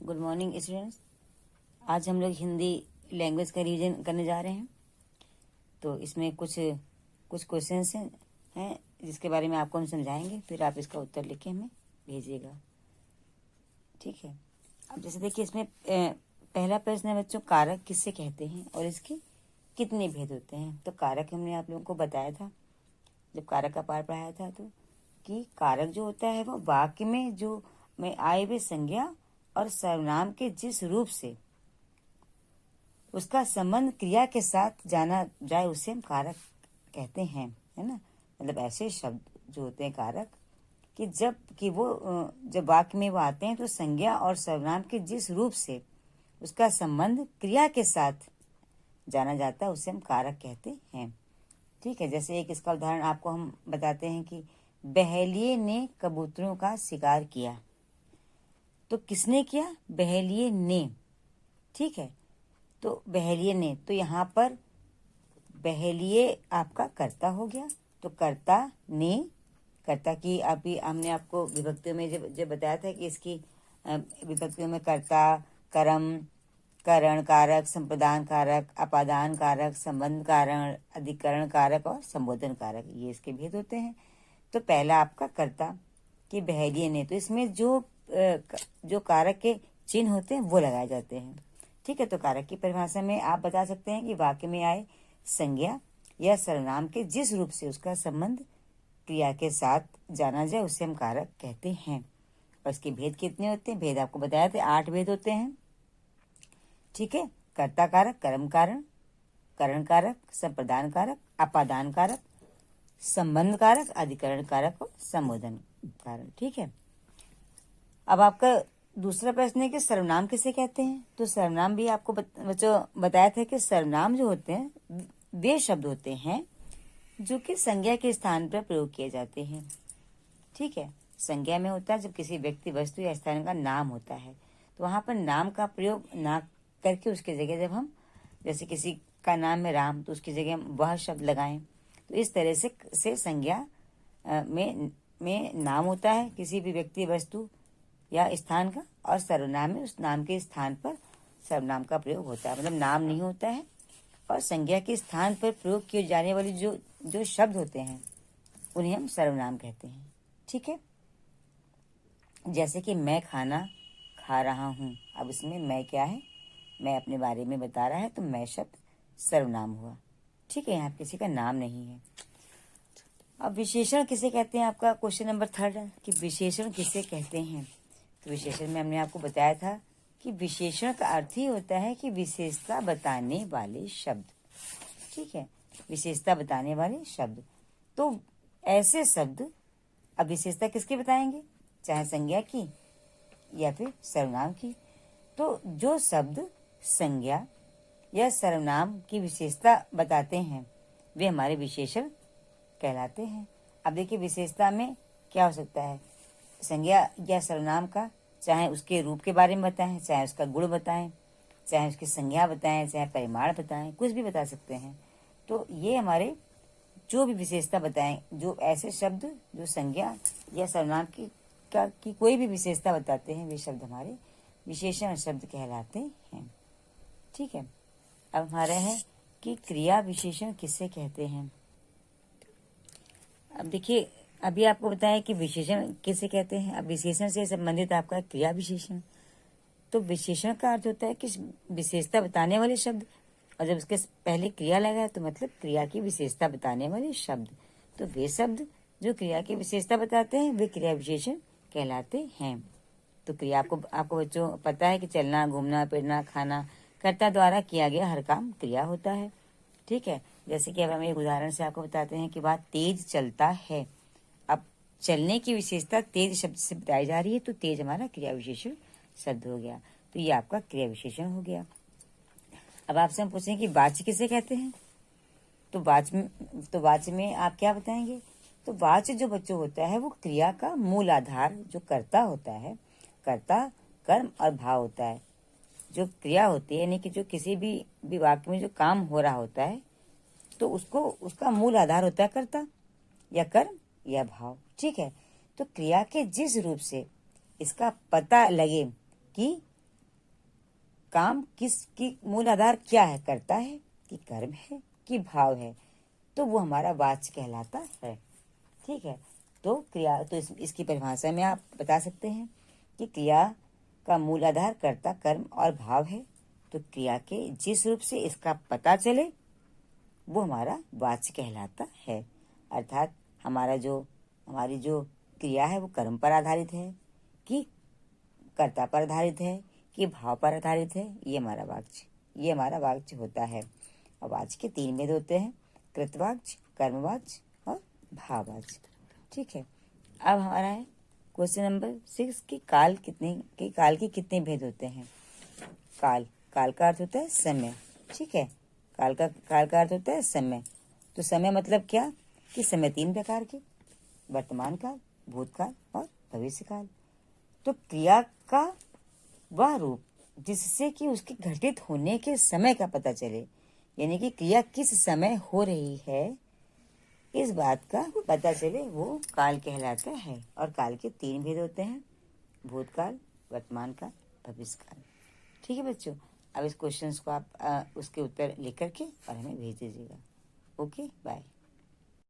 Good morning students. आज हम लोग हिंदी लैंग्वेज का रिवीजन करने जा रहे हैं। तो इसमें कुछ क्वेश्चंस हैं जिसके बारे में आपको हम समझाएंगे, फिर आप इसका उत्तर लिख के हमें भेजिएगा, ठीक है। अब जैसे देखिए, इसमें पहला प्रश्न है बच्चों, कारक किससे कहते हैं और इसके कितने भेद होते हैं। तो कारक हमने आप लोगों को बताया था जब कारक का पाठ पढ़ाया था, तो कि कारक जो होता है वो वाक्य में जो में आए हुए संज्ञा और सर्वनाम के जिस रूप से उसका संबंध क्रिया के साथ जाना जाए उसे हम कारक कहते हैं, है ना। मतलब ऐसे शब्द जो होते हैं कारक कि जब वाक्य में वो आते हैं तो संज्ञा और सर्वनाम के जिस रूप से उसका संबंध क्रिया के साथ जाना जाता है उसे हम कारक कहते हैं, ठीक है। जैसे एक इसका उदाहरण आपको हम बताते हैं कि बहेलिये ने कबूतरों का शिकार किया। तो किसने किया? बहेलिये ने, ठीक है। तो बहेलिये ने, तो यहाँ पर बहेलिये आपका कर्ता हो गया। तो कर्ता ने, कर्ता की अभी हमने आपको विभक्तियों में जब बताया था कि इसकी विभक्तियों में कर्ता, कर्म, करण कारक, संप्रदान कारक, अपादान कारक, संबंध कारण, अधिकरण कारक और संबोधन कारक, ये इसके भेद होते हैं। तो पहला आपका कर्ता कि बहेलिये ने, तो इसमें जो कारक के चिन्ह होते हैं वो लगाए जाते हैं, ठीक है। तो कारक की परिभाषा में आप बता सकते हैं कि वाक्य में आए संज्ञा या सर्वनाम के जिस रूप से उसका संबंध क्रिया के साथ जाना जाए उसे हम कारक कहते हैं। और इसके भेद कितने होते हैं? भेद आपको बताया थे 8 भेद होते हैं, ठीक है। कर्ता कारक, कर्म कारण, करण कारक, संप्रदान कारक, अपादान कारक, संबंध कारक, अधिकरण कारक और संबोधन कारक, ठीक है। अब आपका दूसरा प्रश्न है कि सर्वनाम किसे कहते हैं। तो सर्वनाम भी आपको बच्चों बताया था कि सर्वनाम जो होते हैं वे शब्द होते हैं जो कि संज्ञा के स्थान पर प्रयोग किए जाते हैं, ठीक है। संज्ञा में होता है जब किसी व्यक्ति, वस्तु या स्थान का नाम होता है, तो वहां पर नाम का प्रयोग ना करके उसकी जगह जब हम, जैसे किसी का नाम है राम, तो उसकी जगह हम वह शब्द लगाएं, तो इस तरह से संज्ञा में नाम होता है किसी भी व्यक्ति, वस्तु या स्थान का, और सर्वनाम में उस नाम के स्थान पर सर्वनाम का प्रयोग होता है। मतलब नाम नहीं होता है और संज्ञा के स्थान पर प्रयोग किए जाने वाले जो शब्द होते हैं उन्हें हम सर्वनाम कहते हैं, ठीक है। जैसे कि मैं खाना खा रहा हूँ, अब इसमें मैं क्या है? मैं अपने बारे में बता रहा है, तो मैं शब्द सर्वनाम हुआ, ठीक है। यहाँ किसी का नाम नहीं है। अब विशेषण किसे कहते हैं? आपका क्वेश्चन नंबर 3 है कि विशेषण किसे कहते हैं। तो विशेषण में हमने आपको बताया था कि विशेषण का अर्थ ही होता है कि विशेषता बताने वाले शब्द, ठीक है। विशेषता बताने वाले शब्द, तो ऐसे शब्द, अब विशेषता किसकी बताएंगे? चाहे संज्ञा की या फिर सर्वनाम की। तो जो शब्द संज्ञा या सर्वनाम की विशेषता बताते हैं वे हमारे विशेषण कहलाते हैं। अब देखिए, विशेषता में क्या हो सकता है? संज्ञा या सर्वनाम का, चाहे उसके रूप के बारे में बताएं, चाहे उसका गुण बताएं, चाहे उसकी संज्ञा बताएं, चाहे परिमाण बताएं, कुछ भी बता सकते हैं। तो ये हमारे जो भी विशेषता बताएं, जो ऐसे शब्द जो संज्ञा या सर्वनाम की कोई भी विशेषता बताते हैं, वे शब्द हमारे विशेषण शब्द कहलाते हैं, ठीक है। अब हमारा है कि क्रिया विशेषण किसे कहते हैं। अब देखिए, अभी आपको बताया कि विशेषण किसे कहते हैं। अब विशेषण से संबंधित आपका क्रिया विशेषण। तो विशेषण का अर्थ होता है कि विशेषता बताने वाले शब्द, और जब उसके पहले क्रिया लगा तो मतलब क्रिया की विशेषता बताने वाले शब्द। तो वे शब्द जो क्रिया की विशेषता बताते हैं वे क्रिया विशेषण कहलाते हैं। तो क्रिया आपको बच्चों पता है कि चलना, घूमना, फिरना, खाना, कर्ता द्वारा किया गया हर काम क्रिया होता है, ठीक है। जैसे कि अब हम एक उदाहरण से आपको बताते हैं कि बात तेज चलता है। अब चलने की विशेषता तेज शब्द से बताई जा रही है, तो तेज हमारा क्रिया विशेषण शब्द हो गया। तो ये आपका क्रिया विशेषण हो गया। अब आपसे हम पूछें कि वाच्य किसे कहते हैं। तो वाच्य में आप क्या बताएंगे? तो वाच्य जो बच्चों होता है वो क्रिया का मूल आधार जो कर्ता होता है, कर्ता, कर्म और भाव होता है। जो क्रिया होती है यानी कि जो किसी भी वाक्य में जो काम हो रहा होता है, तो उसका मूल आधार होता है कर्ता या कर्म या भाव, ठीक है। तो क्रिया के जिस रूप से इसका पता लगे कि काम किसकी मूल आधार क्या है, करता है कि कर्म है कि भाव है, तो वो हमारा वाच्य कहलाता है। ठीक है, तो क्रिया, तो इसकी परिभाषा में आप बता सकते हैं कि क्रिया का मूल आधार कर्ता, कर्म और भाव है। तो क्रिया के जिस रूप से इसका पता चले वो हमारा वाच्य कहलाता है। अर्थात हमारी जो क्रिया है वो कर्म पर आधारित है कि कर्ता पर आधारित है कि भाव पर आधारित है, ये हमारा वाच्य होता है। और वाच्य के 3 भेद होते हैं, कृतवाच्य, कर्मवाच्य और भाववाच्य। ठीक है, अब हमारा है क्वेश्चन नंबर 6 की काल के कितने भेद होते हैं। काल का अर्थ होता है समय। ठीक है, काल का अर्थ होता है समय। तो समय मतलब क्या कि समय 3 प्रकार के, वर्तमान काल, भूतकाल और भविष्य काल। तो क्रिया का वह रूप जिससे कि उसके घटित होने के समय का पता चले, यानी कि क्रिया किस समय हो रही है, इस बात का पता चले, वो काल कहलाता है। और काल के 3 भेद होते हैं, भूतकाल, वर्तमान काल, भविष्य काल। ठीक है बच्चों, अब इस क्वेश्चन को आप उसके उत्तर लिख करके और हमें भेज दीजिएगा। Okay, bye.